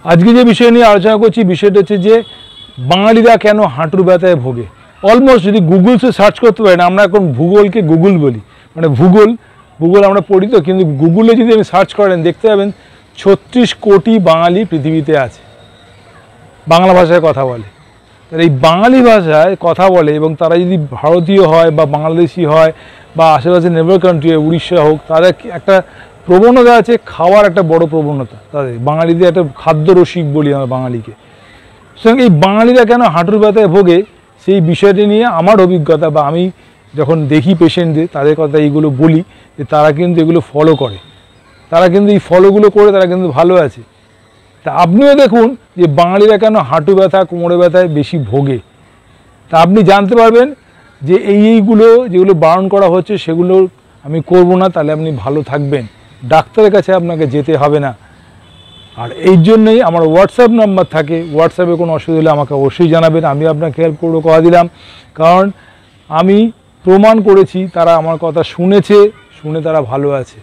আজকে যে বিষয় নিয়ে আলোচনা করছি বিষয়টা হচ্ছে যে বাঙালিরা কেন হাঁটুর ব্যথায় ভোগে। অলমোস্ট যদি গুগলসে সার্চ করতে পারেন, আমরা এখন ভূগোলকে গুগল বলি, মানে ভূগোল আমরা পড়ি তো, কিন্তু গুগলে যদি আপনি সার্চ করেন দেখতে পাবেন 36 কোটি বাঙালি পৃথিবীতে আছে, বাংলা ভাষায় কথা বলে। এই বাঙালি ভাষায় কথা বলে এবং তারা যদি ভারতীয় হয় বা বাংলাদেশি হয় বা আশেপাশে নেবার কান্ট্রি হয়, উড়িষ্যা হোক, তাদের একটা প্রবণতা আছে, খাওয়ার একটা বড় প্রবণতা তাদের। বাঙালিদের একটা খাদ্য রসিক বলি আমরা বাঙালিকে। সুতরাং এই বাঙালিরা কেন হাঁটুর ব্যথায় ভোগে সেই বিষয়টি নিয়ে আমার অভিজ্ঞতা, বা আমি যখন দেখি পেশেন্টদের তাদের কথা এইগুলো বলি যে তারা কিন্তু এগুলো ফলো করে, তারা কিন্তু এই ফলোগুলো করে তারা কিন্তু ভালো আছে। তা আপনিও দেখুন যে বাঙালিরা কেন হাঁটু ব্যথা কোমরে ব্যথায় বেশি ভোগে। তা আপনি জানতে পারবেন যে এইগুলো যেগুলো বারণ করা হচ্ছে সেগুলো আমি করব না, তাহলে আপনি ভালো থাকবেন, ডাক্তারের কাছে আপনাকে যেতে হবে না। আর এই জন্যই আমার হোয়াটসঅ্যাপ নাম্বার থাকে, হোয়াটসঅ্যাপে কোনো অসুবিধা হলে আমাকে অবশ্যই জানাবেন, আমি আপনাকে হেল্প করবো, কথা দিলাম। কারণ আমি প্রমাণ করেছি তারা আমার কথা শুনে তারা ভালো আছে।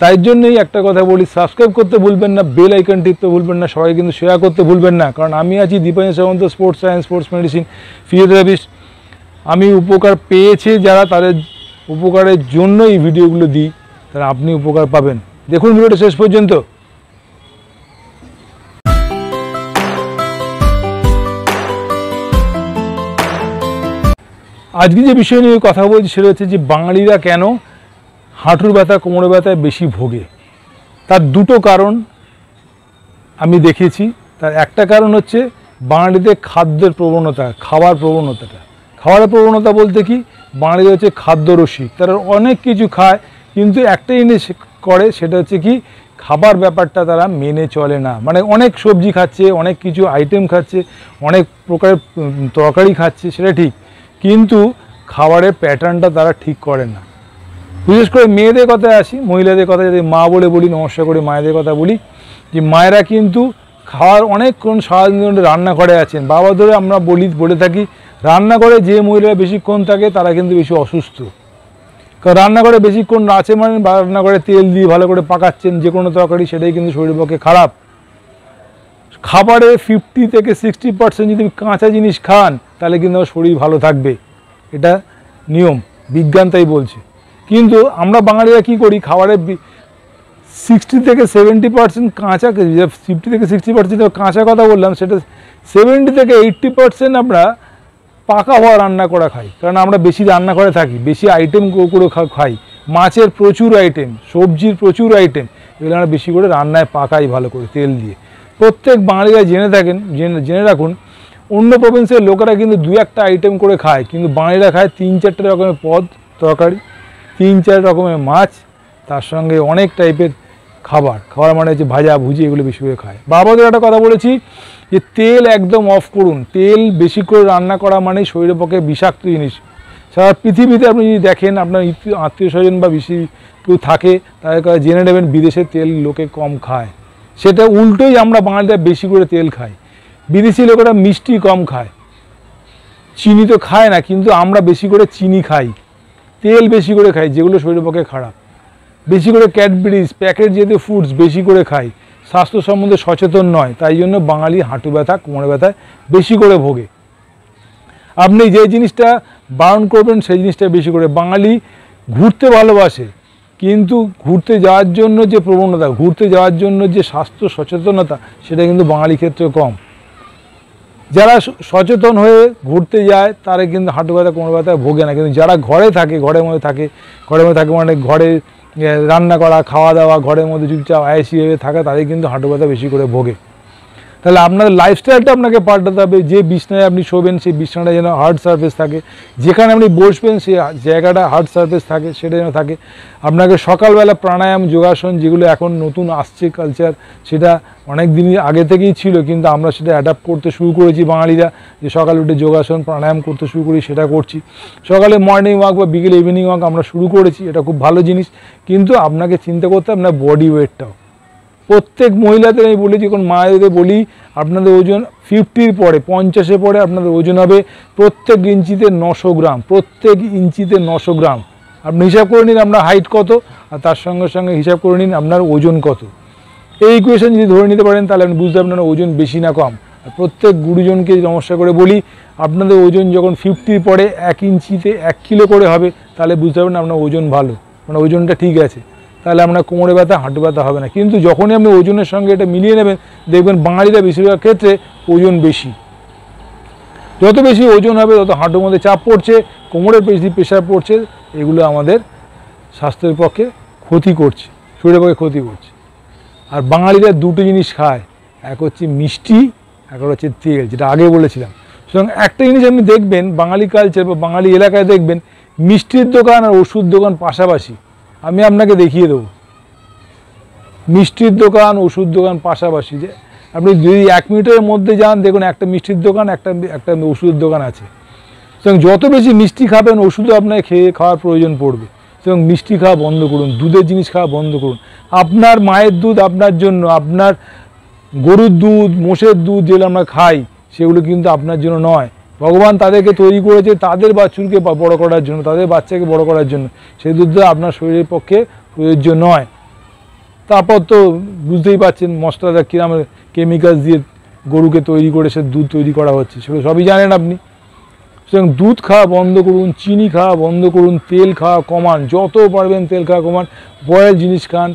তাই জন্যই একটা কথা বলি, সাবস্ক্রাইব করতে ভুলবেন না, বেল আইকন টিপতে ভুলবেন না, সবাই কিন্তু শেয়ার করতে ভুলবেন না। কারণ আমি আছি Dipanjan Samanta, sports science, sports medicine, physiotherapist. আমি উপকার পেয়েছে যারা, তাদের উপকারের জন্য এই ভিডিওগুলো দিই, তারা আপনি উপকার পাবেন। দেখুন ভিডিওটা শেষ পর্যন্ত। আজকে যে বিষয় নিয়ে কথা বলছি সেটা হচ্ছে যে বাঙালিরা কেন হাঁটুর ব্যথা কোমরে ব্যথায় বেশি ভোগে। তার দুটো কারণ আমি দেখেছি। তার একটা কারণ হচ্ছে বাঙালিদের খাদ্যের প্রবণতা, খাওয়ারের প্রবণতা বলতে কি, বাঙালিদের হচ্ছে খাদ্য রসিক, তারা অনেক কিছু খায়, কিন্তু একটা জিনিস করে সেটা হচ্ছে কি, খাবার ব্যাপারটা তারা মেনে চলে না। মানে অনেক সবজি খাচ্ছে, অনেক কিছু আইটেম খাচ্ছে, অনেক প্রকারের তরকারি খাচ্ছে, সেটা ঠিক, কিন্তু খাবারের প্যাটার্নটা তারা ঠিক করে না। বিশেষ করে মেয়েদের কথায় আসি, মহিলাদের কথা যদি মা বলে বলি, নমস্কার করে মায়েদের কথা বলি, যে মায়েরা কিন্তু খাওয়ার অনেকক্ষণ সারাদিন ধরে রান্না করে আছেন। বাবা ধরে আমরা বলে থাকি, রান্না করে যে মহিলারা বেশিক্ষণ থাকে তারা কিন্তু বেশি অসুস্থ। কারণ রান্না করে বেশিক্ষণ আছে মানে রান্না করে তেল দিয়ে ভালো করে পাকাচ্ছেন যে কোনো তরকারি, সেটাই কিন্তু শরীরের পক্ষে খারাপ। খাবারে 50 থেকে 60% যদি কাঁচা জিনিস খান তাহলে কিন্তু আমার শরীর ভালো থাকবে, এটা নিয়ম, বিজ্ঞান তাই বলছে। কিন্তু আমরা বাঙালিরা কি করি, খাবারের 60 থেকে 70% কাঁচা, 50 থেকে 60% কাঁচা কথা বললাম, সেটা 70 থেকে 80% আমরা পাকা হওয়া রান্না করা খাই। কারণ আমরা বেশি রান্না করে থাকি, বেশি আইটেম করে খাই, মাছের প্রচুর আইটেম, সবজির প্রচুর আইটেম, এগুলো আমরা বেশি করে রান্নায় পাকাই ভালো করে তেল দিয়ে। প্রত্যেক বাঙালিরা জেনে রাখুন, অন্য প্রভিন্সের লোকেরা কিন্তু 2-1টা আইটেম করে খায়, কিন্তু বাঙালিরা খায় 3-4টে রকমের পদ তরকারি, 3-4 রকমের মাছ, তার সঙ্গে অনেক টাইপের খাবার মানে হচ্ছে ভাজা ভুজি, এগুলো বেশি করে খায়। বাবাদের একটা কথা বলেছি যে তেল একদম অফ করুন, তেল বেশি করে রান্না করা মানে শরীরের পক্ষে বিষাক্ত জিনিস। সারা পৃথিবীতে আপনি যদি দেখেন, আপনার আত্মীয় স্বজন বা বেশি কেউ থাকে, তাদের কাছে জেনে নেবেন বিদেশে তেল লোকে কম খায়। সেটা উল্টোই, আমরা বাঙালিরা বেশি করে তেল খাই। বিদেশি লোকেরা মিষ্টি কম খায়, চিনি তো খায় না, কিন্তু আমরা বেশি করে চিনি খাই, তেল বেশি করে খাই, যেগুলো শরীরের পক্ষে খারাপ। বেশি করে ক্যাডবেরিজ, প্যাকেট জাতীয় ফুডস বেশি করে খাই, স্বাস্থ্য সম্বন্ধে সচেতন নয়, তাই জন্য বাঙালি হাঁটু ব্যথা কোমরে ব্যথায় বেশি করে ভোগে। আপনি যে জিনিসটা বারণ করবেন সেই জিনিসটা বেশি করে। বাঙালি ঘুরতে ভালোবাসে, কিন্তু ঘুরতে যাওয়ার জন্য যে প্রবণতা, ঘুরতে যাওয়ার জন্য যে স্বাস্থ্য সচেতনতা, সেটা কিন্তু বাঙালির ক্ষেত্রে কম। যারা সচেতন হয়ে ঘুরতে যায় তারা কিন্তু হাঁটু ব্যথা কোমর ব্যথায় ভোগে না, কিন্তু যারা ঘরে থাকে, ঘরের মধ্যে থাকে মানে ঘরে রান্না করা, খাওয়া দাওয়া, ঘরের মধ্যে চুপচাপ আয়েসি হয়ে থাকা, তাদের কিন্তু হাঁটু ব্যথা বেশি করে ভোগে। তাহলে আপনার লাইফস্টাইলটা আপনাকে পাল্টাতে হবে। যে বিছনায় আপনি শোবেন সেই বিছনাটা যেন হার্ড সারফেস থাকে, যেখানে আপনি বসবেন সেই জায়গাটা হার্ড সারফেস থাকে, সেটা যেন থাকে। আপনাকে সকালবেলা প্রাণায়াম, যোগাসন, যেগুলো এখন নতুন আসছে কালচার, সেটা অনেক দিনই আগে থেকেই ছিল, কিন্তু আমরা সেটা অ্যাডাপ্ট করতে শুরু করেছি বাঙালিরা, যে সকালে উঠে যোগাসন প্রাণায়াম করতে শুরু করি, সেটা করছি। সকালে মর্নিং ওয়াক বা বিকেলে ইভিনিং ওয়াক আমরা শুরু করেছি, এটা খুব ভালো জিনিস। কিন্তু আপনাকে চিন্তা করতে হবে আপনার বডি ওয়েটটাও। প্রত্যেক মহিলাদের আমি বলি, যখন মায়েদের বলি আপনাদের ওজন 50-র পরে, 50-এর পরে আপনাদের ওজন হবে প্রত্যেক ইঞ্চিতে 900 গ্রাম, প্রত্যেক ইঞ্চিতে 900 গ্রাম। আপনি হিসাব করে নিন আপনার হাইট কত, আর তার সঙ্গে সঙ্গে হিসাব করে নিন আপনার ওজন কত। এই ইকুয়েশন যদি ধরে নিতে পারেন তাহলে আপনি বুঝতে পারবেন ওজন বেশি না কম। আর প্রত্যেক গুরুজনকে নমস্কার করে বলি, আপনাদের ওজন যখন 50 পরে 1 ইঞ্চিতে 1 কিলো করে হবে তাহলে বুঝতে পারবেন আপনার ওজন ভালো, মানে ওজনটা ঠিক আছে, তাহলে আপনার কোমরে ব্যথা হাঁটু ব্যথা হবে না। কিন্তু যখনই আপনি ওজনের সঙ্গে এটা মিলিয়ে নেবেন দেখবেন বাঙালিরা বেশিরভাগ ক্ষেত্রে ওজন বেশি। যত বেশি ওজন হবে তত হাঁটুর মধ্যে চাপ পড়ছে, কোমরের বেশি প্রেশার পড়ছে, এগুলো আমাদের স্বাস্থ্যের পক্ষে ক্ষতি করছে, শরীরের পক্ষে ক্ষতি করছে। আর বাঙালিরা দুটো জিনিস খায়, এক হচ্ছে মিষ্টি, এক হচ্ছে তেল, যেটা আগে বলেছিলাম। সুতরাং একটা জিনিস আপনি দেখবেন বাঙালি কালচার বা বাঙালি এলাকায় দেখবেন মিষ্টির দোকান আর ওষুধ দোকান পাশাপাশি। আমি আপনাকে দেখিয়ে দেবো মিষ্টির দোকান ওষুধ দোকান পাশাপাশি। যে আপনি যদি 1 মিনিটের মধ্যে যান দেখুন একটা মিষ্টির দোকান একটা ওষুধের দোকান আছে। সুতরাং যত বেশি মিষ্টি খাবেন ওষুধও আপনাকে খাওয়ার প্রয়োজন পড়বে। সুতরাং মিষ্টি খাওয়া বন্ধ করুন, দুধের জিনিস খাওয়া বন্ধ করুন। আপনার মায়ের দুধ আপনার জন্য, আপনার গরুর দুধ মোষের দুধ যেগুলো আমরা খাই সেগুলো কিন্তু আপনার জন্য নয়। ভগবান তাদেরকে তৈরি করেছে তাদের বাছুরকে বড় করার জন্য, তাদের বাচ্চাকে বড় করার জন্য। সেই দুধটা আপনার শরীরের পক্ষে প্রযোজ্য নয়। তারপর তো বুঝতেই পারছেন মশলাটা কিরম কেমিক্যাল দিয়ে গরুকে তৈরি করে সে দুধ তৈরি করা হচ্ছে, সেগুলো সবই জানেন আপনি। সুতরাং দুধ খাওয়া বন্ধ করুন, চিনি খাওয়া বন্ধ করুন, তেল খাওয়া কমান, যত পারবেন তেল খাওয়া কমান, বয়েল জিনিস খান,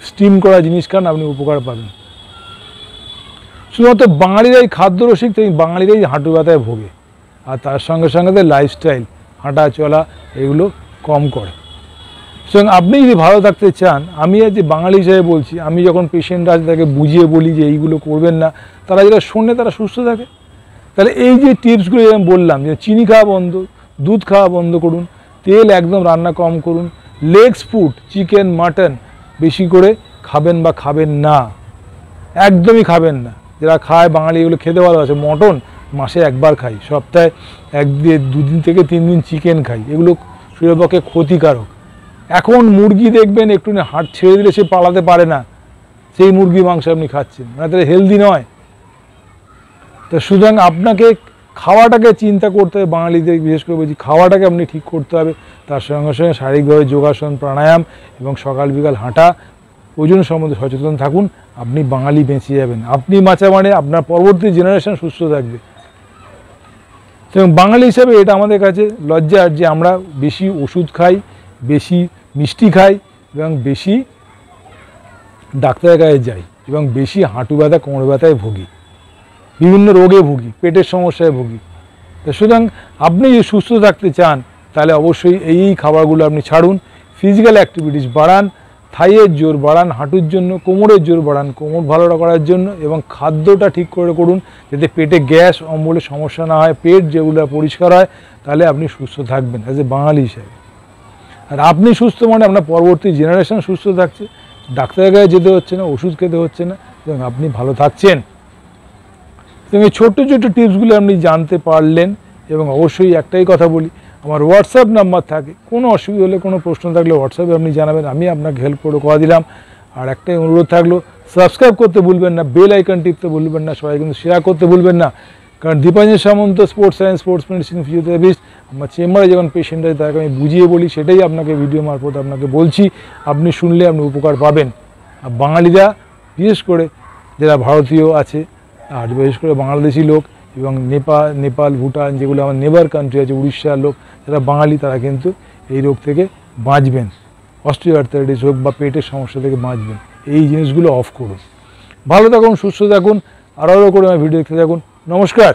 স্টিম করা জিনিস খান, আপনি উপকার পাবেন। শুধুমাত্র বাঙালিরাই খাদ্যরসিক, তাই বাঙালিরাই হাঁটু ব্যথায় ভোগে। আর তার সঙ্গে সঙ্গে লাইফস্টাইল, হাঁটা চলা এগুলো কম করে। সুতরাং আপনি যদি ভালো থাকতে চান, আমি আজ যে বাঙালি হিসেবে বলছি, আমি যখন পেশেন্ট আছে তাকে বুঝিয়ে বলি যে এইগুলো করবেন না, তারা যেটা শোনে তারা সুস্থ থাকে। তাহলে এই যে টিপসগুলো আমি বললাম, যে চিনি খাওয়া বন্ধ, দুধ খাওয়া বন্ধ করুন, তেল একদম রান্না কম করুন, লেগস ফুড চিকেন মাটন বেশি করে খাবেন বা খাবেন না, একদমই খাবেন না। যারা খায় বাঙালি এগুলো খেতে ভালোবাসে, মটন মাসে একবার খাই, সপ্তাহে 2 থেকে 3 দিন চিকেন খাই, এগুলো শরীরের পক্ষে ক্ষতিকারক। এখন মুরগি দেখবেন একটু হাট ছেড়ে দিলে সে পালাতে পারে না, সেই মুরগির মাংস আপনি খাচ্ছেন, মানে তাহলে হেলদি নয়। তো সুতরাং আপনাকে খাওয়াটাকে চিন্তা করতে হবে, বাঙালিদের বিশেষ করে বলছি খাওয়াটাকে আপনি ঠিক করতে হবে। তার সঙ্গে সঙ্গে শারীরিকভাবে যোগাসন প্রাণায়াম এবং সকাল বিকাল হাঁটা, ওজন সম্বন্ধে সচেতন থাকুন, আপনি বাঙালি বেঁচে যাবেন। আপনি বাঁচা মানে আপনার পরবর্তী জেনারেশন সুস্থ থাকবে। এবং বাঙালি হিসাবে এটা আমাদের কাছে লজ্জার যে আমরা বেশি ওষুধ খাই, বেশি মিষ্টি খাই এবং বেশি ডাক্তারের কাছে যাই এবং বেশি হাঁটু ব্যথা কোমর ব্যথায় ভুগি, বিভিন্ন রোগে ভুগি, পেটের সমস্যায় ভুগি। তো সুতরাং আপনি যদি সুস্থ থাকতে চান তাহলে অবশ্যই এই খাবারগুলো আপনি ছাড়ুন, ফিজিক্যাল অ্যাক্টিভিটিস বাড়ান, থাইয়ের জোর বাড়ান হাঁটুর জন্য, কোমরের জোর বাড়ান কোমর ভালো করার জন্য, এবং খাদ্যটা ঠিক করে করুন যাতে পেটে গ্যাস অম্বলের সমস্যা না হয়, পেট যেগুলো পরিষ্কার হয়, তাহলে আপনি সুস্থ থাকবেন অ্যাজ এ বাঙালি হিসাবে। আর আপনি সুস্থ মানে আপনার পরবর্তী জেনারেশন সুস্থ থাকছে, ডাক্তারের কাছে যেতে হচ্ছে না, ওষুধ খেতে হচ্ছে না, এবং আপনি ভালো থাকছেন। এবং এই ছোট্ট ছোট্ট টিপসগুলো আপনি জানতে পারলেন। এবং অবশ্যই একটাই কথা বলি, আমার হোয়াটসঅ্যাপ নাম্বার থাকে, কোনো অসুবিধা হলে কোনো প্রশ্ন থাকলে হোয়াটসঅ্যাপে আপনি জানাবেন, আমি আপনাকে হেল্প করে দিলাম। আর একটাই অনুরোধ থাকলো, সাবস্ক্রাইব করতে ভুলবেন না, বেল আইকন টিপতে ভুলবেন না, সবাই কিন্তু শেয়ার করতে ভুলবেন না। কারণ Dipanjan Samanta sports science, sports medicine, physiotherapist, আমার চেম্বারে যখন পেশেন্ট আছে তাকে আমি বুঝিয়ে বলি, সেটাই আপনাকে ভিডিও মারফত আপনাকে বলছি, আপনি শুনলে আপনি উপকার পাবেন। আর বাঙালিরা বিশেষ করে যারা ভারতীয় আছে আর বিশেষ করে বাংলাদেশি লোক এবং নেপাল ভুটান যেগুলো আমার নেবার কান্ট্রি আছে, উড়িষ্যার লোক যারা বাঙালি, তারা কিন্তু এই রোগ থেকে বাঁচবেন, অস্টিওআর্থ্রাইটিস হোক বা পেটের সমস্যা থেকে বাঁচবেন। এই জিনিসগুলো অফ করুন। ভালো থাকুন, সুস্থ থাকুন, আরও করে আমার ভিডিও দেখতে থাকুন। নমস্কার।